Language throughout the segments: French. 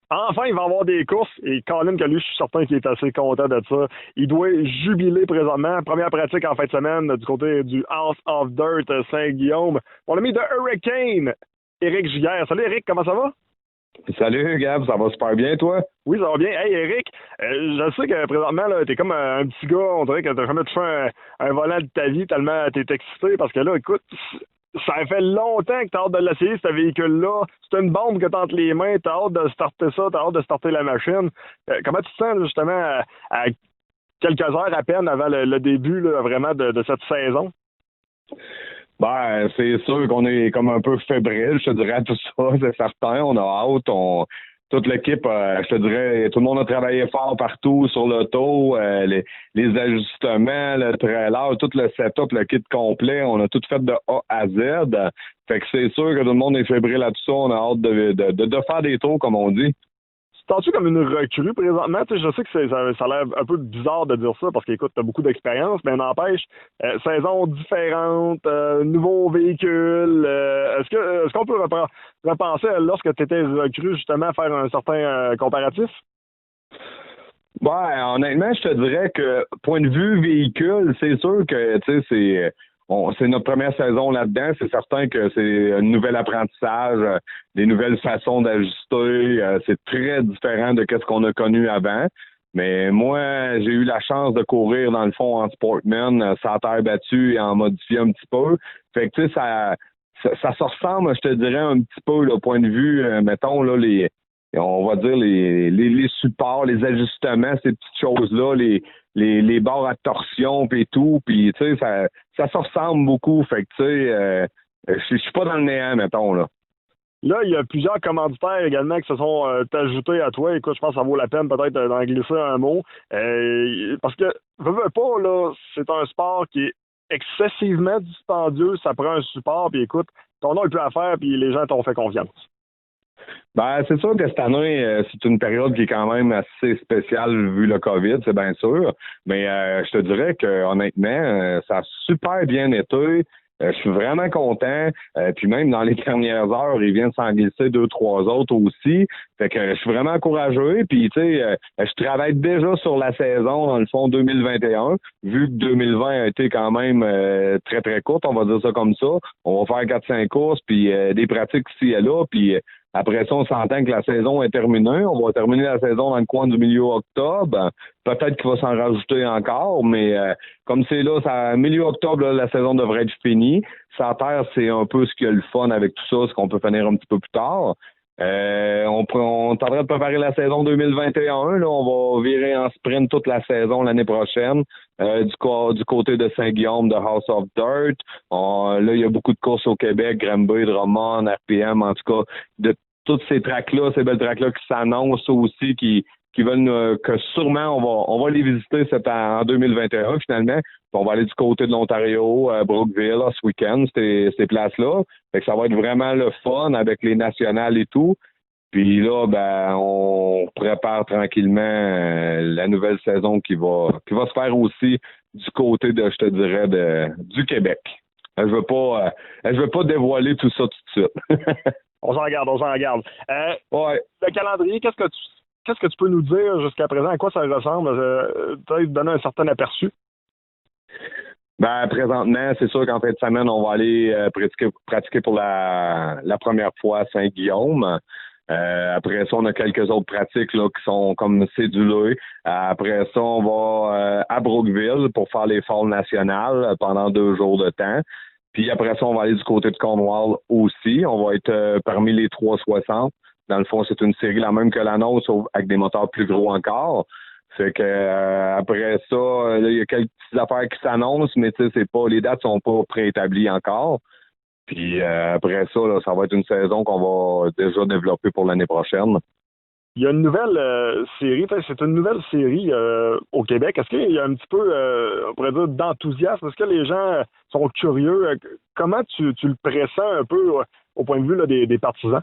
Enfin, il va avoir des courses et Colin, que lui, je suis certain qu'il est assez content de ça. Il doit jubiler présentement. Première pratique en fin de semaine du côté du House of Dirt Saint-Guillaume. Mon ami de Hurricane, Éric Giguère. Salut Éric, comment ça va? Salut Gab, ça va super bien toi? Oui, ça va bien. Hey Éric, je sais que présentement, là, t'es comme un petit gars, on dirait que t'as jamais touché un volant de ta vie tellement t'es excité parce que là, écoute, ça fait longtemps que t'as hâte de l'essayer, ce véhicule-là. C'est une bombe que t'as entre les mains, t'as hâte de starter ça, t'as hâte de starter la machine. Comment tu te sens justement à quelques heures à peine avant le début là, vraiment de cette saison? Ben, c'est sûr qu'on est comme un peu fébrile, je te dirais, à tout ça, c'est certain. On a hâte, toute l'équipe, je te dirais, tout le monde a travaillé fort partout sur l'auto, les ajustements, le trailer, tout le setup, le kit complet, on a tout fait de A à Z. Fait que c'est sûr que tout le monde est fébrile à tout ça, on a hâte de faire des tours, comme on dit. Sens-tu comme une recrue présentement? Tu sais, je sais que ça a l'air un peu bizarre de dire ça parce qu'écoute, tu as beaucoup d'expérience, mais n'empêche, saison différente, nouveau véhicule. Est-ce qu'on peut repenser à lorsque tu étais recrue justement à faire un certain comparatif? Ouais, honnêtement, je te dirais que point de vue véhicule, c'est sûr que tu sais, c'est notre première saison là-dedans. C'est certain que c'est un nouvel apprentissage, des nouvelles façons d'ajuster. C'est très différent de ce qu'on a connu avant. Mais moi, j'ai eu la chance de courir dans le fond en Sportman, sans terre battue et en modifié un petit peu. Fait que tu sais, ça se ressemble, je te dirais, un petit peu, le point de vue, mettons, là, on va dire les supports, les ajustements, ces petites choses-là, les barres à torsion puis tout, puis tu sais, ça se ressemble beaucoup. Fait que tu sais, je suis pas dans le néant, mettons, là. Là, il y a plusieurs commanditaires également qui se sont ajoutés à toi. Écoute, je pense que ça vaut la peine peut-être d'en glisser un mot. Parce que, veux pas, là, c'est un sport qui est excessivement dispendieux. Ça prend un support, puis écoute, ton nom est plus à faire, puis les gens t'ont fait confiance. Ben, c'est sûr que cette année, c'est une période qui est quand même assez spéciale vu le COVID, c'est bien sûr. Mais je te dirais que honnêtement, ça a super bien été. Je suis vraiment content. Puis même dans les dernières heures, ils viennent s'en glisser deux, trois autres aussi. Fait que je suis vraiment encouragé. Puis tu sais, je travaille déjà sur la saison, dans le fond 2021. Vu que 2020 a été quand même très, très courte, on va dire ça comme ça. On va faire 4-5 courses, puis des pratiques ici et là. Puis après ça, on s'entend que la saison est terminée. On va terminer la saison dans le coin du milieu octobre. Peut-être qu'il va s'en rajouter encore, mais comme c'est là, milieu octobre, là, la saison devrait être finie. Sans terre, c'est un peu ce qu'il y a le fun avec tout ça, ce qu'on peut finir un petit peu plus tard. On est en train de préparer la saison 2021. Là, on va virer en sprint toute la saison l'année prochaine. Du côté de Saint-Guillaume, de House of Dirt. Là, il y a beaucoup de courses au Québec, Granby, Drummond, RPM, en tout cas, de toutes ces tracks-là, ces belles tracks-là qui s'annoncent aussi, qui veulent que sûrement on va les visiter en 2021 finalement. Puis on va aller du côté de l'Ontario, Brookville, là, ce week-end, ces places-là. Fait que ça va être vraiment le fun avec les nationales et tout. Puis là, ben, on prépare tranquillement la nouvelle saison qui va se faire aussi du côté de, je te dirais, du Québec. Je veux pas dévoiler tout ça tout de suite. On s'en garde, on s'en garde. Ouais. Le calendrier, qu'est-ce que tu peux nous dire jusqu'à présent? À quoi ça ressemble? Peut-être donner un certain aperçu. Ben, présentement, c'est sûr qu'en fin de semaine, on va aller pratiquer pour la première fois à Saint-Guillaume. Après ça, on a quelques autres pratiques là, qui sont comme cédulées. Après ça, on va à Brookville pour faire les falls nationales pendant 2 jours de temps. Puis après ça, on va aller du côté de Cornwall aussi. On va être parmi les 360. Dans le fond, c'est une série la même que la nôtre, sauf avec des moteurs plus gros encore. Fait que après ça, là, il y a quelques petites affaires qui s'annoncent, mais tu sais, les dates sont pas préétablies encore. Puis après ça, là, ça va être une saison qu'on va déjà développer pour l'année prochaine. Il y a une nouvelle série, c'est une nouvelle série au Québec. Est-ce qu'il y a un petit peu, on pourrait dire, d'enthousiasme? Est-ce que les gens sont curieux? Comment tu le pressens un peu au point de vue là, des partisans?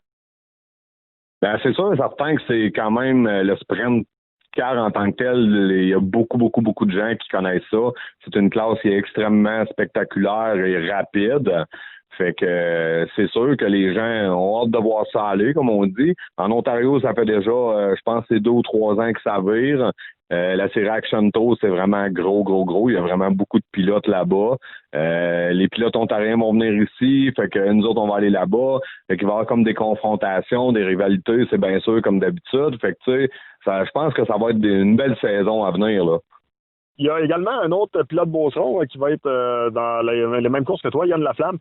Ben, c'est sûr et certain que c'est quand même le sprint car en tant que tel, il y a beaucoup, beaucoup, beaucoup de gens qui connaissent ça. C'est une classe qui est extrêmement spectaculaire et rapide. Fait que c'est sûr que les gens ont hâte de voir ça aller, comme on dit. En Ontario, ça fait déjà, je pense, c'est 2 ou 3 ans que ça vire. La série Action Tour, c'est vraiment gros. Il y a vraiment beaucoup de pilotes là-bas. Les pilotes ontariens vont venir ici, fait que nous autres, on va aller là-bas. Fait qu'il va y avoir comme des confrontations, des rivalités, c'est bien sûr comme d'habitude. Fait que tu sais, je pense que ça va être une belle saison à venir, là. Il y a également un autre pilote Beauceron qui va être dans les mêmes courses que toi, Yann Laflamme.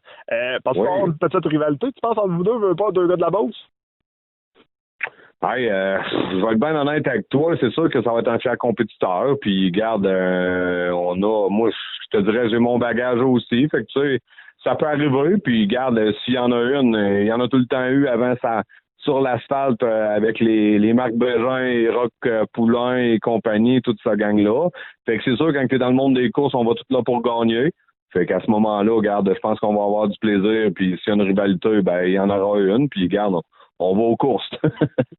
Parce qu'il va y avoir une petite rivalité. Tu penses entre vous deux, pas deux gars de la Beauce? Hey, je vais être bien honnête avec toi. C'est sûr que ça va être un fier compétiteur. Puis, garde, moi, je te dirais, j'ai mon bagage aussi. Fait que, tu sais, ça peut arriver. Puis, garde, s'il y en a une, il y en a tout le temps eu avant ça, sur l'asphalte avec les Marc Bégin et Roch Poulain et compagnie, toute cette gang-là. Fait que c'est sûr, quand tu es dans le monde des courses, on va tout là pour gagner. Fait qu'à ce moment-là, regarde, je pense qu'on va avoir du plaisir. Puis, s'il y a une rivalité, ben, il y en aura une. Puis, garde, on va aux courses.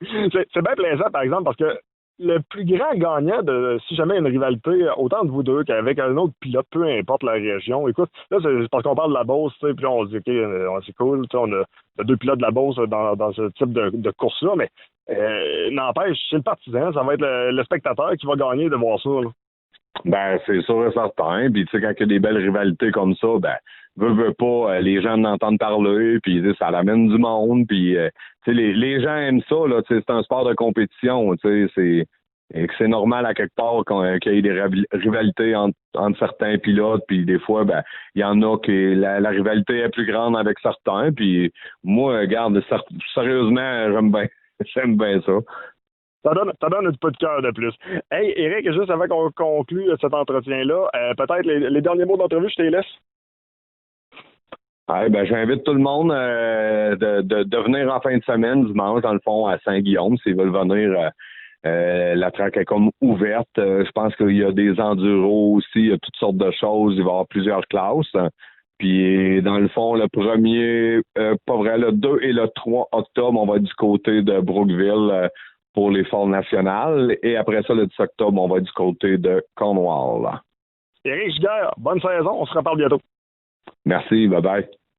C'est bien plaisant, par exemple, parce que le plus grand gagnant de si jamais une rivalité, autant de vous deux qu'avec un autre pilote, peu importe la région. Écoute, là, c'est parce qu'on parle de la Beauce, tu sais, puis on se dit, OK, c'est cool, tu sais, on a deux pilotes de la Beauce dans ce type de course-là, mais n'empêche, chez le partisan, ça va être le spectateur qui va gagner de voir ça, là. Ben, c'est sûr et certain. Puis, tu sais, quand il y a des belles rivalités comme ça, ben, veut pas, les gens en entendent parler, puis ça amène du monde, puis, tu sais, les gens aiment ça, là, tu sais, c'est un sport de compétition, tu sais, c'est normal à quelque part qu'il y ait des rivalités entre certains pilotes, puis des fois, ben, il y en a que la rivalité est plus grande avec certains, puis moi, regarde, sérieusement, j'aime bien ça. Ça donne un peu de cœur de plus. Hey, Éric, juste avant qu'on conclue cet entretien-là, peut-être les derniers mots d'entrevue, je te les laisse. Ouais, ben, j'invite tout le monde de venir en fin de semaine, dimanche, dans le fond, à Saint-Guillaume, s'ils veulent venir. La track est comme ouverte. Je pense qu'il y a des enduros aussi, il y a toutes sortes de choses. Il va y avoir plusieurs classes. Puis, dans le fond, le premier, pas vrai, le 2 et le 3 octobre, on va être du côté de Brookville pour les forts nationales. Et après ça, le 10 octobre, on va être du côté de Cornwall. Éric Giguère, bonne saison. On se reparle bientôt. Merci. Bye-bye.